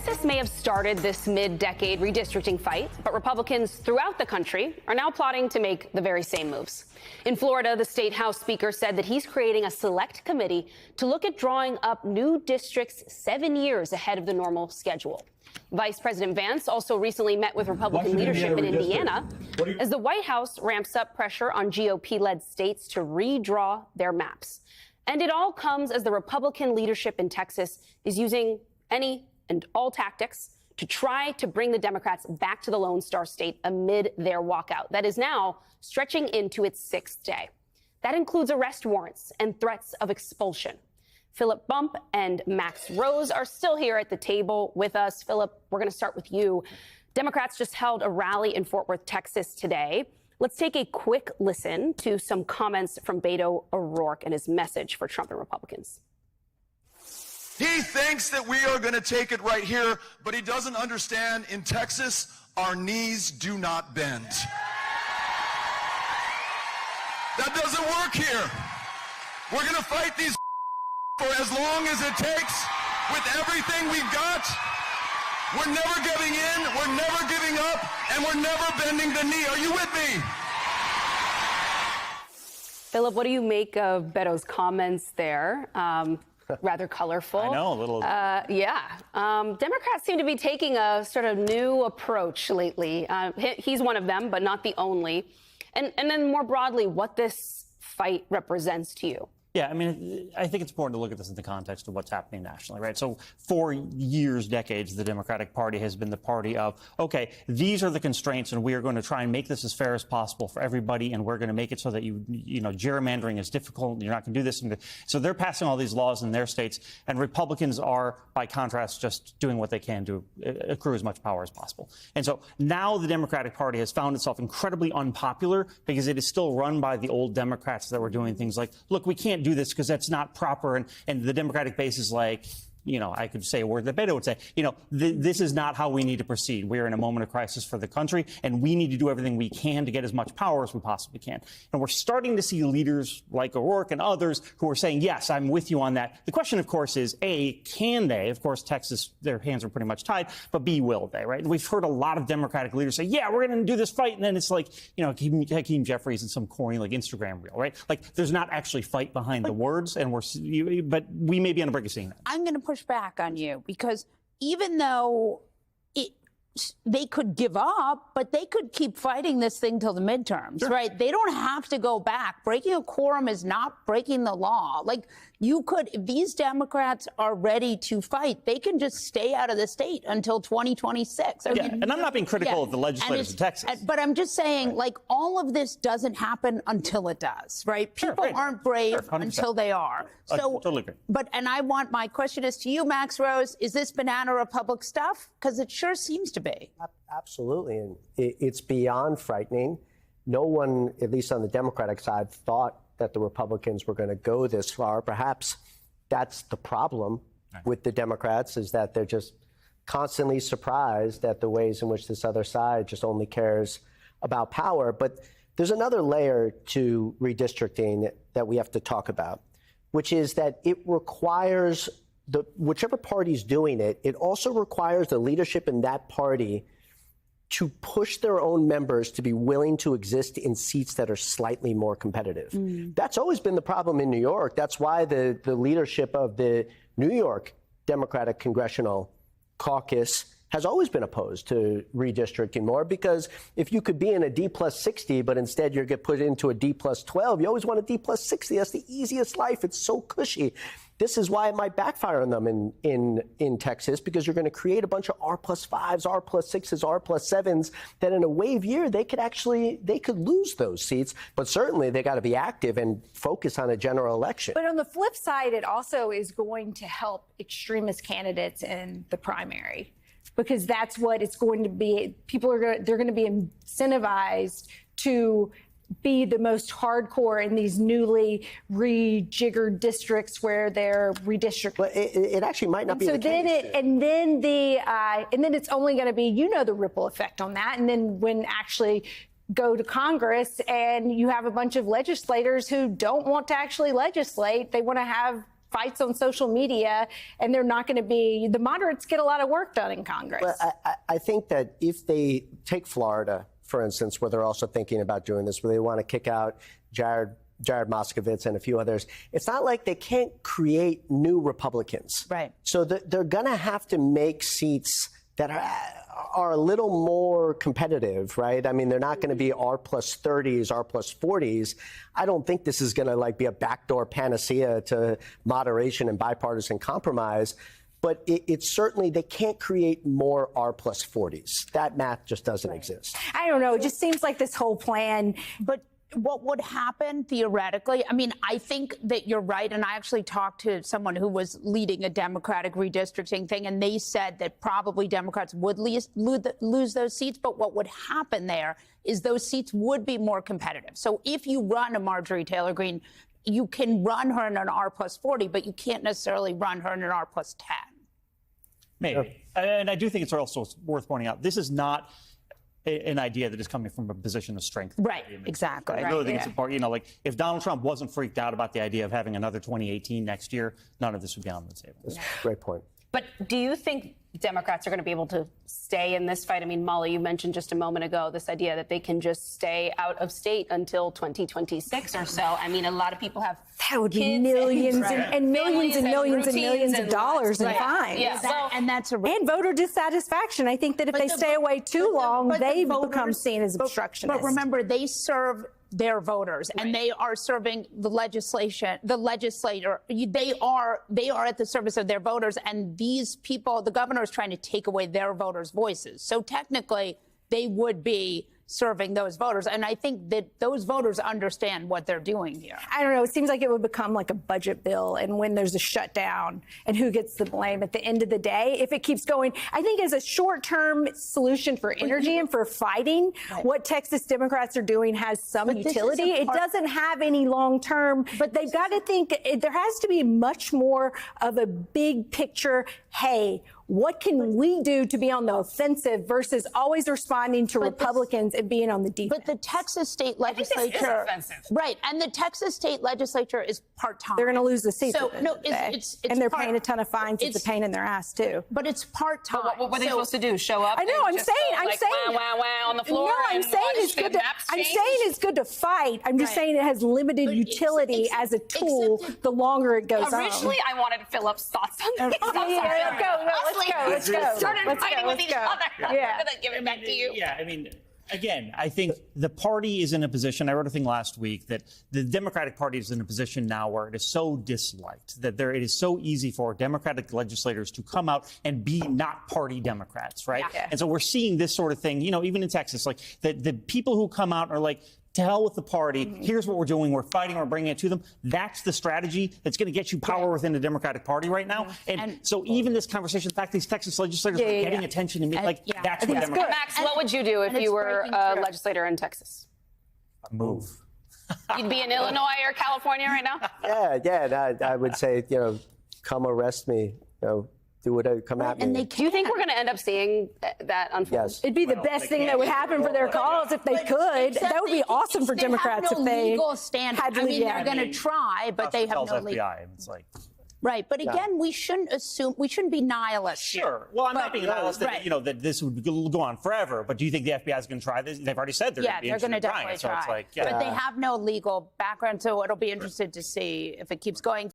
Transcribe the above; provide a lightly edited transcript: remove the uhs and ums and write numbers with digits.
Texas may have started this mid-decade redistricting fight, but Republicans throughout the country are now plotting to make the very same moves. In Florida, the state House Speaker said that he's creating a select committee to look at drawing up new districts 7 years ahead of the normal schedule. Vice President Vance also recently met with Republican leadership in Indiana as the White House ramps up pressure on GOP-led states to redraw their maps. And it all comes as the Republican leadership in Texas is using any and all tactics to try to bring the Democrats back to the Lone Star State amid their walkout that is now stretching into its sixth day. That includes arrest warrants and threats of expulsion. Philip Bump and Max Rose are still here at the table with us. Philip, we're going to start with you. Democrats just held a rally in Fort Worth, Texas today. Let's take a quick listen to some comments from Beto O'Rourke and his message for Trump and Republicans. He thinks that we are going to take it right here, but he doesn't understand in Texas, our knees do not bend. That doesn't work here. We're going to fight these for as long as it takes with everything we've got. We're never giving in, we're never giving up, and we're never bending the knee. Are you with me? Philip, what do you make of Beto's comments there? Rather colorful. I know, a little. Democrats seem to be taking a sort of new approach lately. He's one of them, but not the only. And then more broadly, what this fight represents to you. Yeah, I mean, I think it's important to look at this in the context of what's happening nationally, right? So for years, decades, the Democratic Party has been the party of, okay, these are the constraints, and we are going to try and make this as fair as possible for everybody, and we're going to make it so that gerrymandering is difficult, and you're not going to do this. So they're passing all these laws in their states, and Republicans are, by contrast, just doing what they can to accrue as much power as possible. And so now the Democratic Party has found itself incredibly unpopular because it is still run by the old Democrats that were doing things like, look, we can't do this because that's not proper. And the Democratic base is like, I could say a word that Beto would say, this is not how we need to proceed. We're in a moment of crisis for the country, and we need to do everything we can to get as much power as we possibly can. And we're starting to see leaders like O'Rourke and others who are saying, yes, I'm with you on that. The question, of course, is, A, can they? Of course, Texas, their hands are pretty much tied, but B, will they, right? And we've heard a lot of Democratic leaders say, yeah, we're going to do this fight. And then it's like, Hakeem Jeffries in some corny, Instagram reel, right? Like, there's not actually fight behind the words, but we may be on the brink of seeing that. I'm going to push back on you because even though they could give up, but they could keep fighting this thing till the midterms, sure. Right? They don't have to go back. Breaking a quorum is not breaking the law. If these Democrats are ready to fight, they can just stay out of the state until 2026. And I'm not being critical of the legislators in Texas. But I'm just saying, all of this doesn't happen until it does, right? People aren't brave until they are. So, totally agree. My question is to you, Max Rose, is this Banana Republic stuff? Because it sure seems to be. Absolutely. And it's beyond frightening. No one, at least on the Democratic side, thought that the Republicans were going to go this far. Perhaps that's the problem with the Democrats, is that they're just constantly surprised at the ways in which this other side just only cares about power. But there's another layer to redistricting that we have to talk about, which is that it requires whichever party's doing it, it also requires the leadership in that party to push their own members to be willing to exist in seats that are slightly more competitive. That's always been the problem in New York. That's why the leadership of the New York Democratic Congressional Caucus has always been opposed to redistricting more, because if you could be in a D+60, but instead you get put into a D+12, you always want a D+60. That's the easiest life. It's so cushy. This is why it might backfire on them in Texas, because you're going to create a bunch of R+5s, R+6s, R+7s that in a wave year, they could lose those seats. But certainly they got to be active and focus on a general election. But on the flip side, it also is going to help extremist candidates in the primary, because that's what it's going to be. They're going to be incentivized to be the most hardcore in these newly rejiggered districts where they're redistricting. But it actually might not be the case. And then it's only going to be, the ripple effect on that. And then when actually go to Congress and you have a bunch of legislators who don't want to actually legislate, they want to have fights on social media, and they're not going to be, the moderates get a lot of work done in Congress. But I think that if they take Florida, for instance, where they're also thinking about doing this, where they want to kick out Jared Moskowitz and a few others, it's not like they can't create new Republicans. Right. So they're going to have to make seats that are a little more competitive, right? I mean, they're not going to be R+30s, R+40s. I don't think this is going to be a backdoor panacea to moderation and bipartisan compromise. But it's certainly, they can't create more R+40s. That math just doesn't exist. I don't know. It just seems like this whole plan. But what would happen theoretically? I mean, I think that you're right. And I actually talked to someone who was leading a Democratic redistricting thing, and they said that probably Democrats would lose those seats. But what would happen there is those seats would be more competitive. So if you run a Marjorie Taylor Greene, you can run her in an R+40, but you can't necessarily run her in an R+10. Maybe. And I do think it's also worth pointing out, this is not an idea that is coming from a position of strength. Right, exactly. I really think it's important. If Donald Trump wasn't freaked out about the idea of having another 2018 next year, none of this would be on the table. That's a great point. But do you think Democrats are going to be able to stay in this fight? I mean, Molly, you mentioned just a moment ago this idea that they can just stay out of state until 2026 or so. I mean, a lot of people have That would be kids millions and millions and millions and millions of dollars in fines. Yeah. And that's a And voter dissatisfaction. I think that if they stay away too long, they become seen as obstructionists. But remember, they serve their voters, and they are serving the legislator. They are at the service of their voters, and these people, the governor is trying to take away their voters' voices. So technically, they would be serving those voters. And I think that those voters understand what they're doing here. I don't know. It seems like it would become like a budget bill, and when there's a shutdown, and who gets the blame at the end of the day if it keeps going. I think as a short-term solution for energy and for fighting, what Texas Democrats are doing has some utility. It doesn't have any long-term, but they've got to think there has to be much more of a big picture. Hey, what can we do to be on the offensive versus always responding to Republicans and being on the defense? But the Texas state legislature, right? And the Texas state legislature is part-time. They're going to lose the seat. So no, it's and they're paying a ton of fines. It's a pain in their ass too. But it's part-time. What were they supposed to do? Show up? I know. I'm saying, wow on the floor. No, I'm saying it's good. I'm saying it's good to fight. I'm just saying it has limited utility as a tool. The longer it goes on. Originally, I wanted Philip's thoughts on this. Let's go. Started fighting with each other. Yeah. I'm going to give it back to you. Yeah, I mean, again, I think the party is in a position, I wrote a thing last week, that the Democratic Party is in a position now where it is so disliked that it is so easy for Democratic legislators to come out and be not party Democrats, right? Yeah. And so we're seeing this sort of thing, even in Texas, like the people who come out are like, to hell with the party. Here's what we're doing. We're fighting. We're bringing it to them. That's the strategy that's going to get you power within the Democratic Party right now. And so even this conversation, in fact, these Texas legislators are getting attention. And that's what Democrats. Max, what would you do if you were a legislator in Texas? Move. You'd be in Illinois or California right now? I would say, come arrest me. Do whatever, come at me. Do you think we're going to end up seeing that unfold? Yes. It'd be the best thing that would happen for their cause if they could. That would be awesome for Democrats if they legal standing. had to. I mean, they're going to try, but they have no legal. FBI. It's like. Right, but again, we shouldn't be nihilist. Sure. Well, I'm not being nihilist that, that this would go on forever. But do you think the FBI is going to try this? They've already said they're going to definitely try. So it's like, But they have no legal background, so it'll be interesting to see if it keeps going.